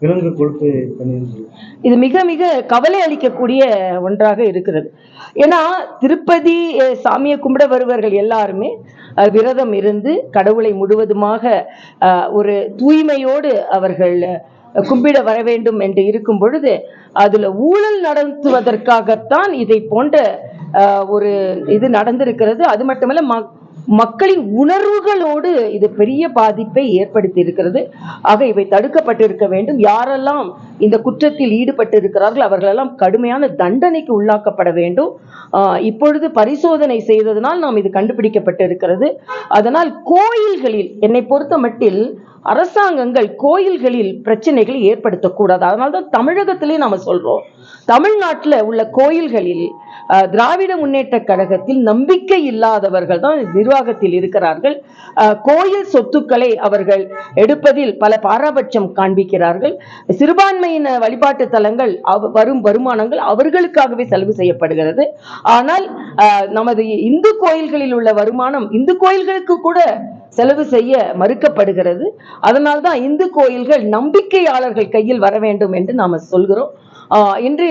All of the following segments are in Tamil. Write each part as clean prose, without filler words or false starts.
விலங்கு கொழுப்பு இது மிக மிக கவலை அளிக்கக்கூடிய ஒன்றாக இருக்கிறது. ஏன்னா திருப்பதி சாமியை கும்பிட வருவர்கள் எல்லாருமே விரதம் இருந்து கடவுளை முழுவதுமாக ஒரு தூய்மையோடு அவர்கள் கும்பிட வர வேண்டும் என்று இருக்கும் பொழுது அதுல ஊழல் நடத்துவதற்காகத்தான் இதை போன்ற ஒரு இது நடந்திருக்கிறது. அது மட்டுமல்ல மக்களின் உணர்வுகளோடு இது பெரிய பாதிப்பை ஏற்படுத்தி இருக்கிறது. ஆக இவை தடுக்கப்பட்டிருக்க வேண்டும். யாரெல்லாம் இந்த குற்றத்தில் ஈடுபட்டு இருக்கிறார்கள் அவர்களெல்லாம் கடுமையான தண்டனைக்கு உள்ளாக்கப்பட வேண்டும். இப்பொழுது பரிசோதனை செய்ததனால் நாம் இது கண்டுபிடிக்கப்பட்டிருக்கிறது. அதனால் கோயில்களில் என்னை பொறுத்த மட்டில் அரசாங்கங்கள் கோயில்களில் பிரச்சனைகளை ஏற்படுத்தக்கூடாது. அதனால்தான் தமிழகத்திலே நாம சொல்றோம், தமிழ்நாட்டில் உள்ள கோயில்களில் திராவிட முன்னேற்ற கழகத்தில் நம்பிக்கை இல்லாதவர்கள் தான் நிர்வாகத்தில் இருக்கிறார்கள். கோயில் சொத்துக்களை அவர்கள் எடுப்பதில் பல பாரபட்சம் காண்பிக்கிறார்கள். சிறுபான்மையின வழிபாட்டு தலங்கள் வரும் வருமானங்கள் அவர்களுக்காகவே செலவு செய்யப்படுகிறது. ஆனால் நமது இந்து கோயில்களில் உள்ள வருமானம் இந்து கோயில்களுக்கு கூட செலவு செய்ய மறுக்கப்படுகிறது. அதனால்தான் இந்து கோயில்கள் நம்பிக்கையாளர்கள் கையில் வர வேண்டும் என்று நாம சொல்கிறோம். இன்று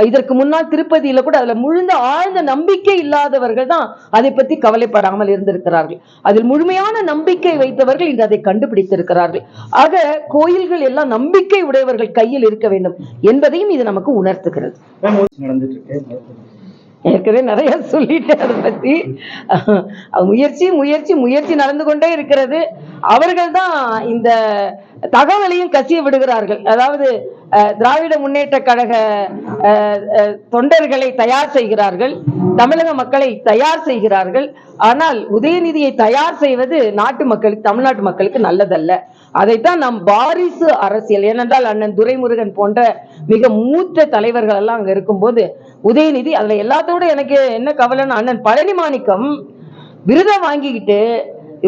இதற்கு முன்னால் திருப்பதியில கூட அதுல முழுந்த ஆழ்ந்த நம்பிக்கை இல்லாதவர்கள் தான் அதை பத்தி கவலைப்படாமல் இருந்திருக்கிறார்கள். அதில் முழுமையான நம்பிக்கை வைத்தவர்கள் இன்று அதை கண்டுபிடித்திருக்கிறார்கள். ஆக கோயில்கள் எல்லாம் நம்பிக்கை உடையவர்கள் கையில் இருக்க வேண்டும் என்பதையும் இது நமக்கு உணர்த்துகிறது. ஏற்கனவே நிறைய சொல்லிட்டேன் அதை பத்தி. முயற்சி முயற்சி முயற்சி நடந்து கொண்டே இருக்கிறது. அவர்கள் தான் இந்த தகவலையும் கசிய விடுகிறார்கள். அதாவது திராவிட முன்னேற்ற கழக தொண்டர்களை தயார் செய்கிறார்கள், தமிழக மக்களை தயார் செய்கிறார்கள். ஆனால் உதயநிதியை தயார் செய்வது நாட்டு மக்களுக்கு, தமிழ்நாட்டு மக்களுக்கு நல்லதல்ல. அதைத்தான் நம் வாரிசு அரசியல், ஏனென்றால் அண்ணன் துரைமுருகன் போன்ற மிக மூத்த தலைவர்கள் எல்லாம் அங்க இருக்கும்போது உதயநிதி அதுல எல்லாத்தோட எனக்கு என்ன கவலைன்னு, அண்ணன் பழனி மாணிக்கம் விருதம் வாங்கிக்கிட்டு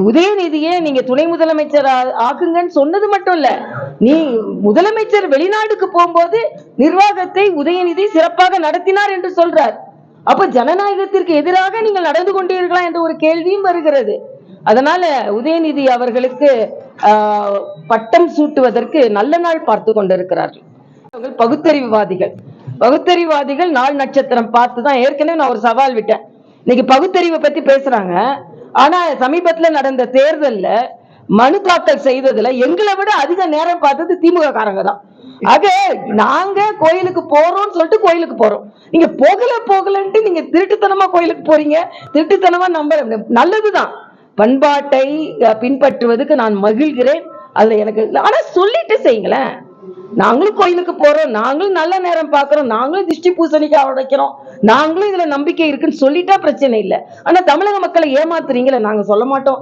உதயநிதியே நீங்க துணை முதலமைச்சர் ஆக்குங்கன்னு சொன்னது மட்டும் இல்ல, நீ முதலமைச்சர் வெளிநாடுக்கு போகும்போது நிர்வாகத்தை உதயநிதி சிறப்பாக நடத்தினார் என்று சொல்றார். அப்ப ஜனநாயகத்திற்கு எதிராக நீங்கள் நடந்து கொண்டீர்களா என்ற ஒரு கேள்வியும் வருகிறது. அதனால உதயநிதி அவர்களுக்கு பட்டம் சூட்டுவதற்கு நல்ல நாள் பார்த்து கொண்டிருக்கிறார்கள். பகுத்தறிவுவாதிகள் பகுத்தறிவுவாதிகள் நாள் நட்சத்திரம் பார்த்துதான். ஏற்கனவே நான் ஒரு சவால் விட்டேன். இன்னைக்கு பகுத்தறிவை பத்தி பேசுறாங்க. ஆனா சமீபத்துல நடந்த தேர்தல்ல மனு தாக்கல் செய்ததுல எங்களை விட அதிக நேரம் பார்த்தது திமுக காரங்க தான். ஆக நாங்க கோயிலுக்கு போறோம்னு சொல்லிட்டு கோயிலுக்கு போறோம். நீங்க போகலன்ட்டு நீங்க திருட்டுத்தனமா கோயிலுக்கு போறீங்க. திருட்டுத்தனமா நம்ப நல்லதுதான், பண்பாட்டை பின்பற்றுவதுக்கு நான் மகிழ்கிறேன். அதுல எனக்கு ஆனா சொல்லிட்டு செய்யுங்களேன். நாங்களும் கோயிலுக்கு போறோம், நாங்களும் நல்ல நேரம் பாக்குறோம், நாங்களும் திருஷ்டி பூசணிக்காய் உடைக்கிறோம், நாங்களும் இதுல நம்பிக்கை இருக்குன்னு சொல்லிட்டா பிரச்சனை இல்லை. ஆனா தமிழக மக்களை ஏமாத்துறீங்களே. நாங்க சொல்ல மாட்டோம்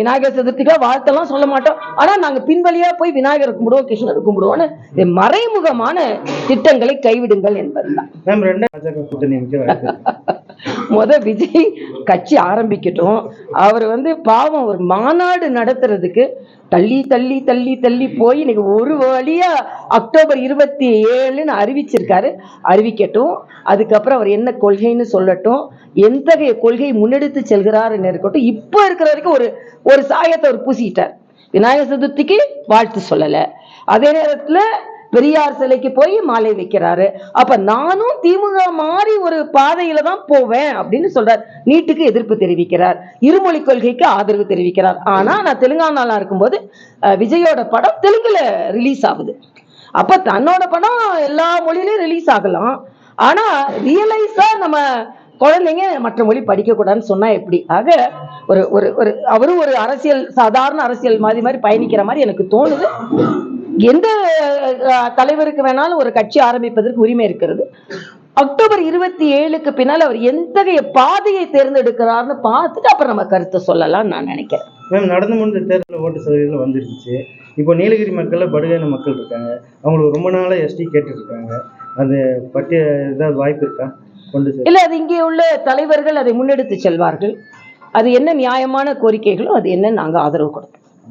விநாயகர் சதுர்த்திக்கா வாழ்த்தெல்லாம் சொல்ல மாட்டோம், ஆனா நாங்க பின்வழியா போய் விநாயகர் கும்பிடுவோம், கிருஷ்ணர் கும்பிடுவோம்னு மறைமுகமான திட்டங்களை கைவிடுங்கள் என்பதுதான். விஜய் கட்சி ஆரம்பிக்கட்டும். அவர் பாவம் ஒரு மாநாடு நடத்துறதுக்கு தள்ளி தள்ளி தள்ளி தள்ளி போய் இன்னைக்கு ஒரு வழியா அக்டோபர் 27 அறிவிச்சிருக்காரு. அறிவிக்கட்டும். அதுக்கப்புறம் அவர் என்ன கொள்கைன்னு சொல்லட்டும், எத்தகைய கொள்கை முன்னெடுத்து செல்கிறாருன்னு இருக்கட்டும். இப்ப இருக்கிற வரைக்கும் ஒரு சாயத்தை அவர் பூசிட்டார். விநாயகர் சதுர்த்திக்கு வாழ்த்து சொல்லல, அதே நேரத்துல பெரியார் சிலைக்கு போய் மாலை வைக்கிறாரு. அப்ப நானும் திமுக மாதிரி ஒரு பாதையில தான் போவேன் அப்படின்னு சொல்றார். நீட்டுக்கு எதிர்ப்பு தெரிவிக்கிறார், இருமொழி கொள்கைக்கு ஆதரவு தெரிவிக்கிறார். ஆனா நான் தெலுங்கானால இருக்கும்போது விஜயோட படம் தெலுங்குல ரிலீஸ் ஆகுது. அப்ப தன்னோட படம் எல்லா மொழியிலும் ரிலீஸ் ஆகலாம். ஆனா ரியலைஸா நம்ம குழந்தைங்க மற்ற மொழி படிக்க கூடாதுன்னு சொன்னா எப்படி? ஆக அவரும் ஒரு அரசியல், சாதாரண அரசியல் மாதிரி பயணிக்கிற மாதிரி எனக்கு தோணுது. எந்த தலைவருக்கு வேணாலும் ஒரு கட்சி ஆரம்பிப்பதற்கு உரிமை இருக்கிறது. அக்டோபர் 27க்கு பின்னால் அவர் எத்தகைய பாதையை தேர்ந்தெடுக்கிறார்னு பார்த்துட்டு அப்புறம் நம்ம கருத்தை சொல்லலாம் நான் நினைக்கிறேன். மேம், நடந்து முடிந்த தேர்தலில் ஓட்டு சதவீதம் வந்துருச்சு. இப்போ நீலகிரி மக்கள்ல படுகையின மக்கள் இருக்காங்க, அவங்களுக்கு ரொம்ப நாளா எஸ்டி கேட்டு இருக்காங்க. அது பற்றிய ஏதாவது வாய்ப்பு இருக்கா? இல்ல, அது இங்கே உள்ள தலைவர்கள் அதை முன்னெடுத்து செல்வார்கள். அது என்ன நியாயமான கோரிக்கைகளோ அது என்ன நாங்க ஆதரவு கொடுப்போம்.